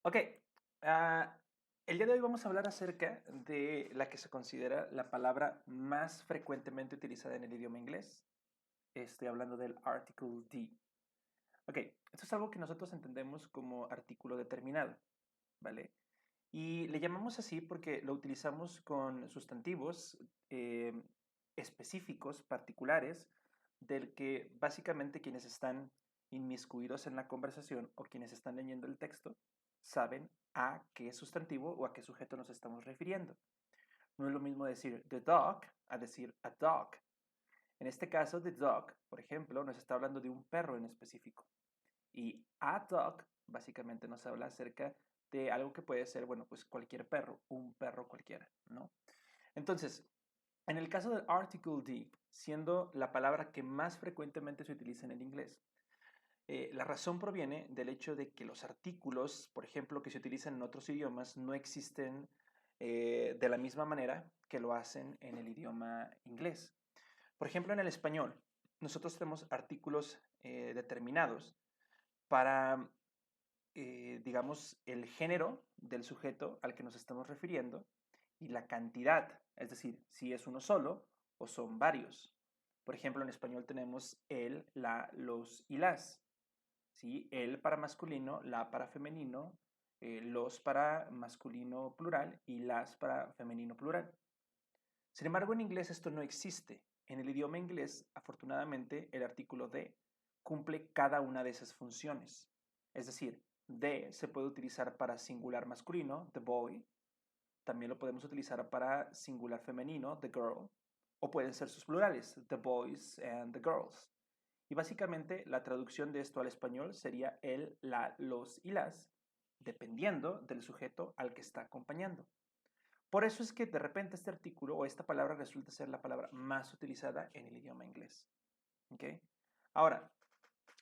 Ok, ah, el día de hoy vamos a hablar acerca de la que se considera la palabra más frecuentemente utilizada en el idioma inglés. Estoy hablando del article D. Ok, esto es algo que nosotros entendemos como artículo determinado, ¿vale? Y le llamamos así porque lo utilizamos con sustantivos eh, específicos, particulares, del que básicamente quienes están inmiscuidos en la conversación o quienes están leyendo el texto saben a qué sustantivo o a qué sujeto nos estamos refiriendo. No es lo mismo decir the dog a decir a dog. En este caso, the dog, por ejemplo, nos está hablando de un perro en específico. Y a dog básicamente nos habla acerca de algo que puede ser, bueno, pues cualquier perro, un perro cualquiera, ¿no? Entonces, en el caso del article D, siendo la palabra que más frecuentemente se utiliza en el inglés, la razón proviene del hecho de que los artículos, por ejemplo, que se utilizan en otros idiomas, no existen de la misma manera que lo hacen en el idioma inglés. Por ejemplo, en el español, nosotros tenemos artículos determinados para, digamos, el género del sujeto al que nos estamos refiriendo y la cantidad, es decir, si es uno solo o son varios. Por ejemplo, en español tenemos el, la, los y las. ¿Sí? El para masculino, la para femenino, los para masculino plural y las para femenino plural. Sin embargo, en inglés esto no existe. En el idioma inglés, afortunadamente, el artículo de cumple cada una de esas funciones. Es decir, de se puede utilizar para singular masculino, the boy, también lo podemos utilizar para singular femenino, the girl, o pueden ser sus plurales, the boys and the girls. Y básicamente la traducción de esto al español sería el, la, los y las, dependiendo del sujeto al que está acompañando. Por eso es que de repente este artículo o esta palabra resulta ser la palabra más utilizada en el idioma inglés. ¿Okay? Ahora,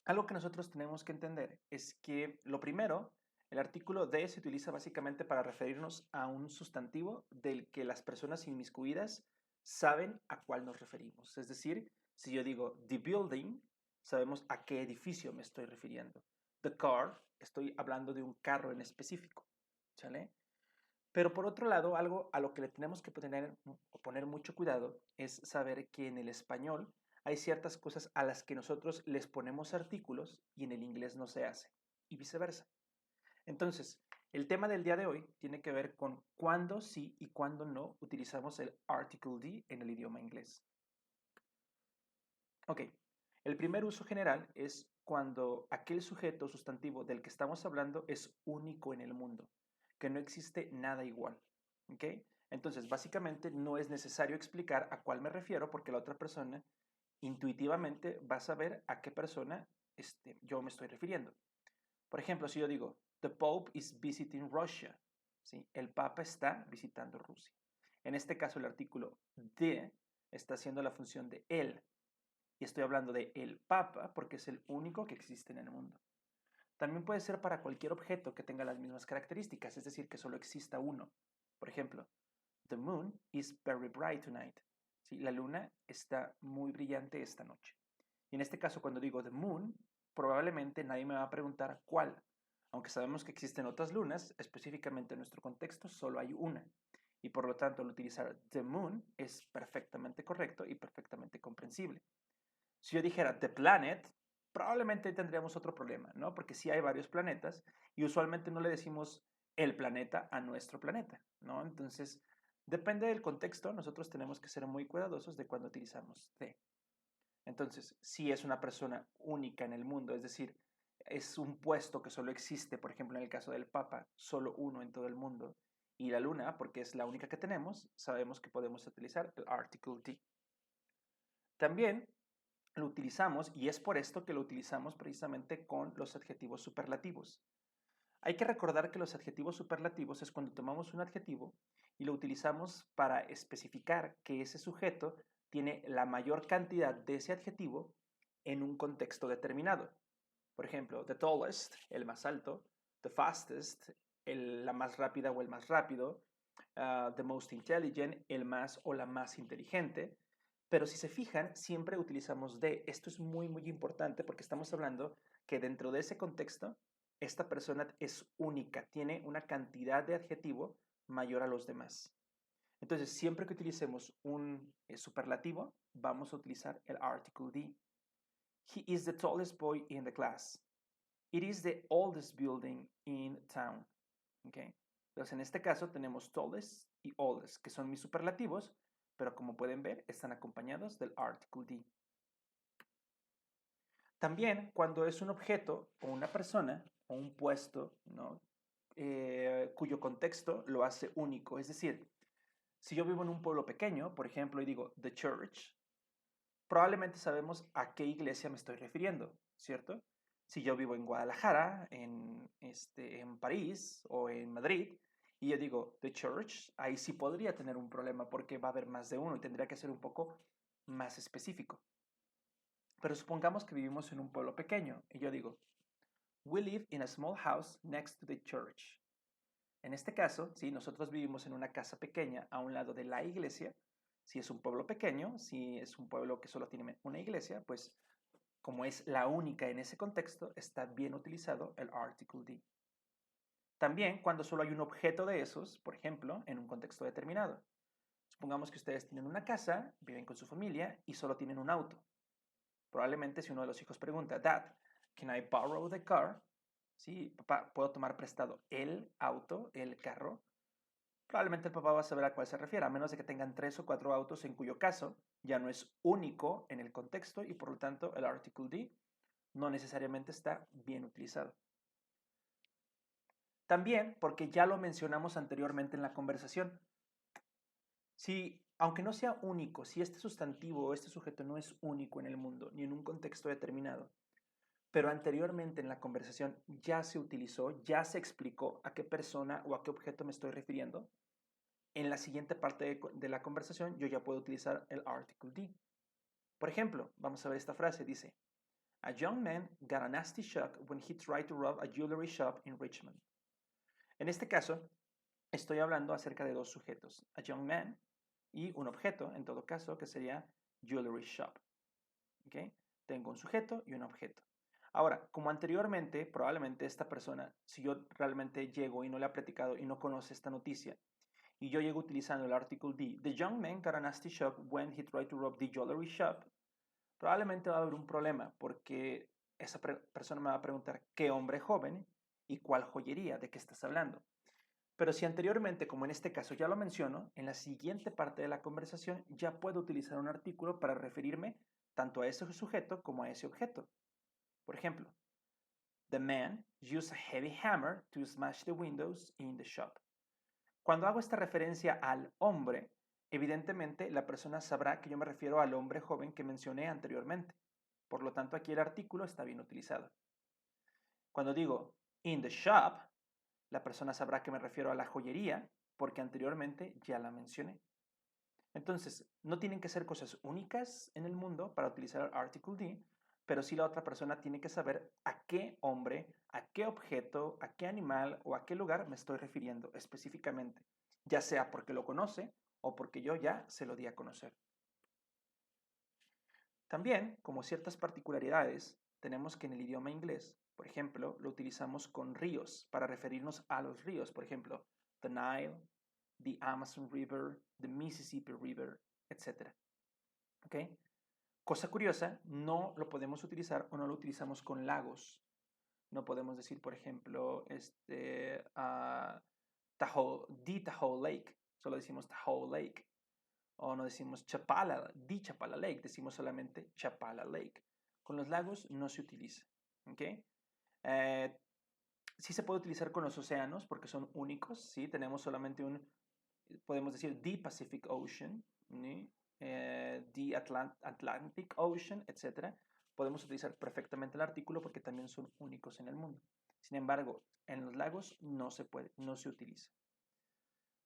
algo que nosotros tenemos que entender es que lo primero, el artículo de se utiliza básicamente para referirnos a un sustantivo del que las personas inmiscuidas saben a cuál nos referimos. Es decir, si yo digo the building, sabemos a qué edificio me estoy refiriendo. The car, estoy hablando de un carro en específico. ¿Sale? Pero por otro lado, algo a lo que le tenemos que poner mucho cuidado es saber que en el español hay ciertas cosas a las que nosotros les ponemos artículos y en el inglés no se hace, y viceversa. Entonces, el tema del día de hoy tiene que ver con cuándo sí y cuándo no utilizamos el article D en el idioma inglés. Ok, el primer uso general es cuando aquel sujeto sustantivo del que estamos hablando es único en el mundo, que no existe nada igual. ¿Ok? Entonces, básicamente no es necesario explicar a cuál me refiero porque la otra persona intuitivamente va a saber a qué persona yo me estoy refiriendo. Por ejemplo, si yo digo, The Pope is visiting Russia, ¿sí? El Papa está visitando Rusia. En este caso, el artículo de está haciendo la función de él. Y estoy hablando de el Papa porque es el único que existe en el mundo. También puede ser para cualquier objeto que tenga las mismas características, es decir, que solo exista uno. Por ejemplo, The moon is very bright tonight. ¿Sí? La luna está muy brillante esta noche. Y en este caso, cuando digo the moon, probablemente nadie me va a preguntar cuál. Aunque sabemos que existen otras lunas, específicamente en nuestro contexto solo hay una. Y por lo tanto, el utilizar the moon es perfectamente correcto y perfectamente comprensible. Si yo dijera the planet, probablemente tendríamos otro problema, ¿no? Porque sí hay varios planetas y usualmente no le decimos el planeta a nuestro planeta, ¿no? Entonces, depende del contexto, nosotros tenemos que ser muy cuidadosos de cuando utilizamos the. Entonces, si es una persona única en el mundo, es decir, es un puesto que solo existe, por ejemplo, en el caso del Papa, solo uno en todo el mundo, y la Luna, porque es la única que tenemos, sabemos que podemos utilizar el article D. También lo utilizamos, y es por esto que lo utilizamos precisamente con los adjetivos superlativos. Hay que recordar que los adjetivos superlativos es cuando tomamos un adjetivo y lo utilizamos para especificar que ese sujeto tiene la mayor cantidad de ese adjetivo en un contexto determinado. Por ejemplo, the tallest, el más alto, the fastest, la más rápida o el más rápido, the most intelligent, el más o la más inteligente. Pero si se fijan, siempre utilizamos de. Esto es muy, muy importante porque estamos hablando que dentro de ese contexto esta persona es única, tiene una cantidad de adjetivo mayor a los demás. Entonces, siempre que utilicemos un superlativo, vamos a utilizar el article the. He is the tallest boy in the class. It is the oldest building in town. ¿Okay? Entonces, en este caso tenemos tallest y oldest, que son mis superlativos, pero como pueden ver, están acompañados del article the. También cuando es un objeto o una persona o un puesto, ¿no? Cuyo contexto lo hace único. Es decir, si yo vivo en un pueblo pequeño, por ejemplo, y digo the church, probablemente sabemos a qué iglesia me estoy refiriendo, ¿cierto? Si yo vivo en Guadalajara, en París o en Madrid, y yo digo the church, ahí sí podría tener un problema porque va a haber más de uno y tendría que ser un poco más específico. Pero supongamos que vivimos en un pueblo pequeño y yo digo, we live in a small house next to the church. En este caso, si nosotros vivimos en una casa pequeña a un lado de la iglesia, si es un pueblo pequeño, si es un pueblo que solo tiene una iglesia, pues como es la única en ese contexto, está bien utilizado el article the. También cuando solo hay un objeto de esos, por ejemplo, en un contexto determinado. Supongamos que ustedes tienen una casa, viven con su familia y solo tienen un auto. Probablemente si uno de los hijos pregunta, Dad, can I borrow the car? Sí, papá, ¿puedo tomar prestado el auto, el carro? Probablemente el papá va a saber a cuál se refiere, a menos de que tengan 3 o 4 autos, en cuyo caso ya no es único en el contexto y por lo tanto el article the no necesariamente está bien utilizado. También porque ya lo mencionamos anteriormente en la conversación. Si, aunque no sea único, si este sustantivo o este sujeto no es único en el mundo ni en un contexto determinado, pero anteriormente en la conversación ya se utilizó, ya se explicó a qué persona o a qué objeto me estoy refiriendo, en la siguiente parte de la conversación yo ya puedo utilizar el article the. Por ejemplo, vamos a ver esta frase, dice, a young man got a nasty shock when he tried to rob a jewelry shop in Richmond. En este caso, estoy hablando acerca de dos sujetos, a young man y un objeto, en todo caso, que sería jewelry shop. ¿Okay? Tengo un sujeto y un objeto. Ahora, como anteriormente, probablemente esta persona, si yo realmente llego y no le ha platicado y no conoce esta noticia, y yo llego utilizando el article the young man got a nasty shock when he tried to rob the jewelry shop, probablemente va a haber un problema porque esa persona me va a preguntar qué hombre joven y cuál joyería, de qué estás hablando. Pero si anteriormente, como en este caso ya lo menciono, en la siguiente parte de la conversación ya puedo utilizar un artículo para referirme tanto a ese sujeto como a ese objeto. Por ejemplo, the man used a heavy hammer to smash the windows in the shop. Cuando hago esta referencia al hombre, evidentemente la persona sabrá que yo me refiero al hombre joven que mencioné anteriormente. Por lo tanto, aquí el artículo está bien utilizado. Cuando digo in the shop, la persona sabrá que me refiero a la joyería porque anteriormente ya la mencioné. Entonces, no tienen que ser cosas únicas en el mundo para utilizar el article the, pero sí la otra persona tiene que saber a qué hombre, a qué objeto, a qué animal o a qué lugar me estoy refiriendo específicamente, ya sea porque lo conoce o porque yo ya se lo di a conocer. También, como ciertas particularidades, tenemos que en el idioma inglés, por ejemplo, lo utilizamos con ríos para referirnos a los ríos, por ejemplo, the Nile, the Amazon River, the Mississippi River, etc. ¿Ok? Cosa curiosa, no lo podemos utilizar o no lo utilizamos con lagos. No podemos decir, por ejemplo, the Tahoe Lake, solo decimos Tahoe Lake. O no decimos Chapala, the Chapala Lake, decimos solamente Chapala Lake. Con los lagos no se utiliza. ¿Okay? Sí se puede utilizar con los océanos porque son únicos. ¿Sí? Tenemos solamente podemos decir the Pacific Ocean, ¿sí? The Atlantic Ocean, etc. Podemos utilizar perfectamente el artículo porque también son únicos en el mundo. Sin embargo, en los lagos no se puede, no se utiliza.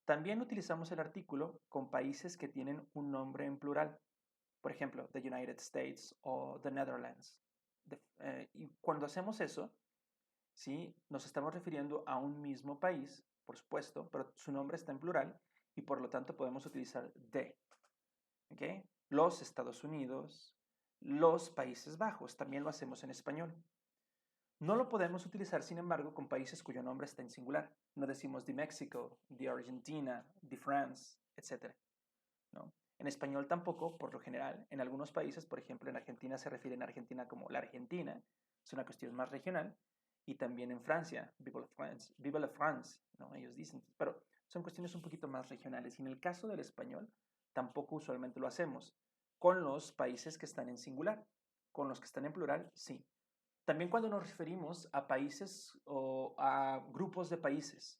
También utilizamos el artículo con países que tienen un nombre en plural. Por ejemplo, the United States o the Netherlands. Y cuando hacemos eso, ¿sí? Nos estamos refiriendo a un mismo país, por supuesto, pero su nombre está en plural y por lo tanto podemos utilizar the. ¿Okay? Los Estados Unidos, los Países Bajos, también lo hacemos en español. No lo podemos utilizar, sin embargo, con países cuyo nombre está en singular. No decimos de México, de Argentina, de France, etc. ¿No? En español tampoco, por lo general. En algunos países, por ejemplo, en Argentina se refieren a Argentina como la Argentina, es una cuestión más regional. Y también en Francia, vive la France, ¿no? Ellos dicen, pero son cuestiones un poquito más regionales. Y en el caso del español, tampoco usualmente lo hacemos con los países que están en singular. Con los que están en plural, sí. También cuando nos referimos a países o a grupos de países,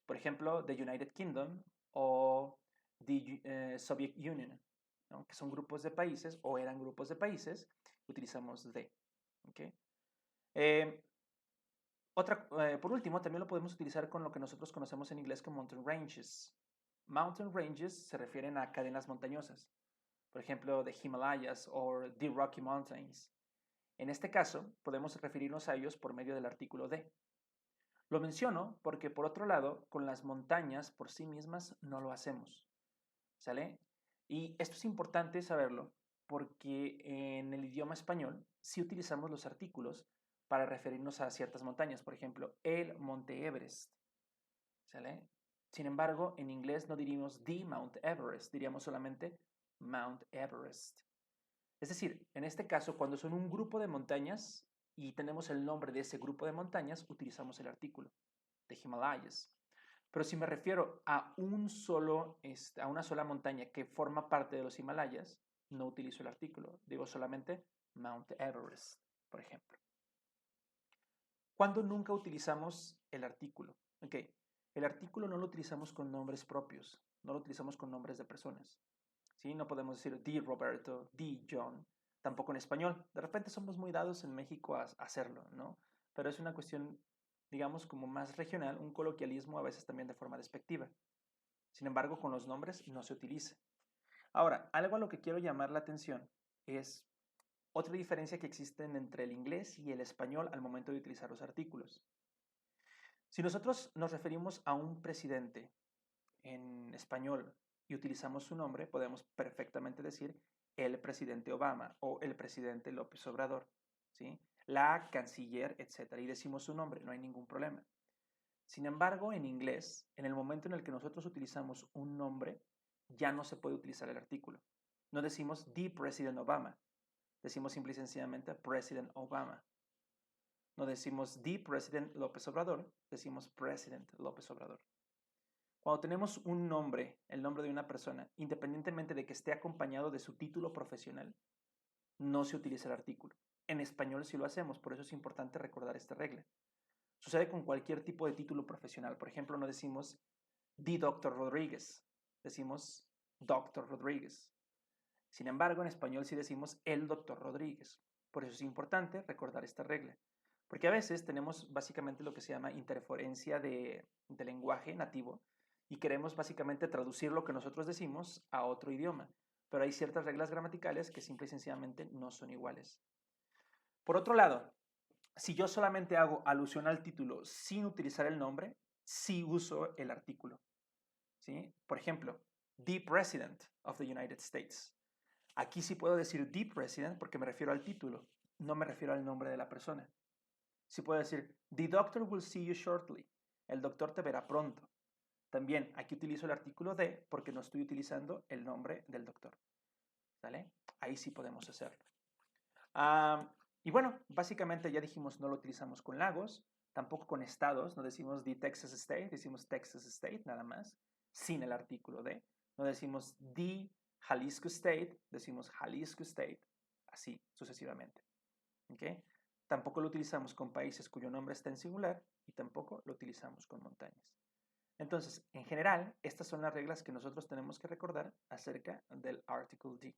por ejemplo, the United Kingdom o the Soviet Union, ¿no? Que son grupos de países o eran grupos de países, utilizamos the. ¿Okay? Eh, por último, también lo podemos utilizar con lo que nosotros conocemos en inglés como mountain ranges. Mountain ranges se refieren a cadenas montañosas, por ejemplo, the Himalayas o the Rocky Mountains. En este caso, podemos referirnos a ellos por medio del artículo de. Lo menciono porque, por otro lado, con las montañas por sí mismas no lo hacemos. ¿Sale? Y esto es importante saberlo porque en el idioma español sí utilizamos los artículos para referirnos a ciertas montañas. Por ejemplo, el Monte Everest. ¿Sale? Sin embargo, en inglés no diríamos the Mount Everest, diríamos solamente Mount Everest. Es decir, en este caso, cuando son un grupo de montañas y tenemos el nombre de ese grupo de montañas, utilizamos el artículo de Himalayas. Pero si me refiero a a una sola montaña que forma parte de los Himalayas, no utilizo el artículo. Digo solamente Mount Everest, por ejemplo. ¿Cuándo nunca utilizamos el artículo? Ok, el artículo no lo utilizamos con nombres propios, no lo utilizamos con nombres de personas. ¿Sí? No podemos decir the Roberto, the John, tampoco en español. De repente somos muy dados en México a hacerlo, ¿no? Pero es una cuestión, digamos, como más regional, un coloquialismo a veces también de forma despectiva. Sin embargo, con los nombres no se utiliza. Ahora, algo a lo que quiero llamar la atención es otra diferencia que existe entre el inglés y el español al momento de utilizar los artículos. Si nosotros nos referimos a un presidente en español y utilizamos su nombre, podemos perfectamente decir el presidente Obama o el presidente López Obrador, ¿sí? La canciller, etc. Y decimos su nombre, no hay ningún problema. Sin embargo, en inglés, en el momento en el que nosotros utilizamos un nombre, ya no se puede utilizar el artículo. No decimos the President Obama, decimos simple y sencillamente President Obama. No decimos the President López Obrador, decimos President López Obrador. Cuando tenemos un nombre, el nombre de una persona, independientemente de que esté acompañado de su título profesional, no se utiliza el artículo. En español sí lo hacemos, por eso es importante recordar esta regla. Sucede con cualquier tipo de título profesional. Por ejemplo, no decimos the Dr. Rodríguez, decimos Dr. Rodríguez. Sin embargo, en español sí decimos el Dr. Rodríguez. Por eso es importante recordar esta regla. Porque a veces tenemos básicamente lo que se llama interferencia de lenguaje nativo y queremos básicamente traducir lo que nosotros decimos a otro idioma. Pero hay ciertas reglas gramaticales que simple y sencillamente no son iguales. Por otro lado, si yo solamente hago alusión al título sin utilizar el nombre, sí uso el artículo. ¿Sí? Por ejemplo, the President of the United States. Aquí sí puedo decir the President porque me refiero al título, no me refiero al nombre de la persona. Sí puedo decir the doctor will see you shortly. El doctor te verá pronto. También aquí utilizo el artículo de porque no estoy utilizando el nombre del doctor. ¿Vale? Ahí sí podemos hacerlo. Y bueno, básicamente ya dijimos no lo utilizamos con lagos, tampoco con estados, no decimos the Texas State, decimos Texas State nada más, sin el artículo de. No decimos the Jalisco State, decimos Jalisco State, así sucesivamente. ¿Okay? Tampoco lo utilizamos con países cuyo nombre está en singular y tampoco lo utilizamos con montañas. Entonces, en general, estas son las reglas que nosotros tenemos que recordar acerca del Article D.